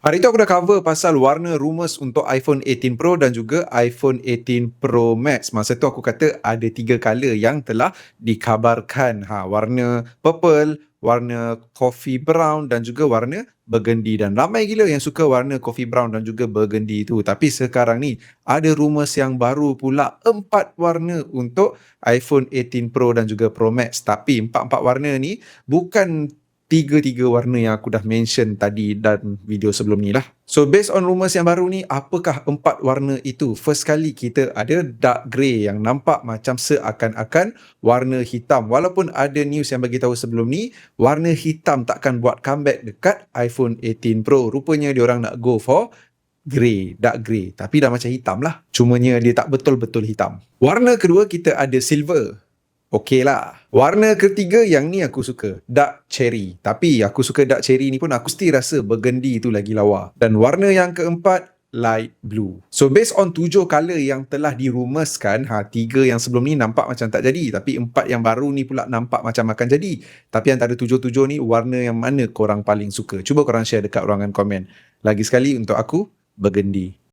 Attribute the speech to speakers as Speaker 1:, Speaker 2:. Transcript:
Speaker 1: Hari tu aku dah cover pasal warna rumours untuk iPhone 18 Pro dan juga iPhone 18 Pro Max. Masa tu aku kata ada 3 color yang telah dikabarkan. Warna purple, warna coffee brown dan juga warna burgundy. Dan ramai gila yang suka warna coffee brown dan juga burgundy tu. Tapi sekarang ni ada rumours yang baru pula 4 warna untuk iPhone 18 Pro dan juga Pro Max. Tapi 4-4 warna ni bukan tiga warna yang aku dah mention tadi dan video sebelum ni lah. So based on rumours yang baru ni, apakah 4 warna itu? First kali kita ada dark grey yang nampak macam seakan-akan warna hitam. Walaupun ada news yang bagi tahu sebelum ni, warna hitam takkan buat comeback dekat iPhone 18 Pro. Rupanya diorang nak go for grey, dark grey. Tapi dah macam hitam lah. Cumanya dia tak betul-betul hitam. Warna kedua kita ada silver. Okey lah. Warna ketiga yang ni aku suka, dark cherry. Tapi aku suka dark cherry ni pun aku mesti rasa burgundy tu lagi lawa. Dan warna yang keempat, light blue. So based on 7 color yang telah dirumuskan, 3 yang sebelum ni nampak macam tak jadi. Tapi 4 yang baru ni pula nampak macam akan jadi. Tapi antara 7-7 ni, warna yang mana korang paling suka? Cuba korang share dekat ruangan komen. Lagi sekali untuk aku, burgundy.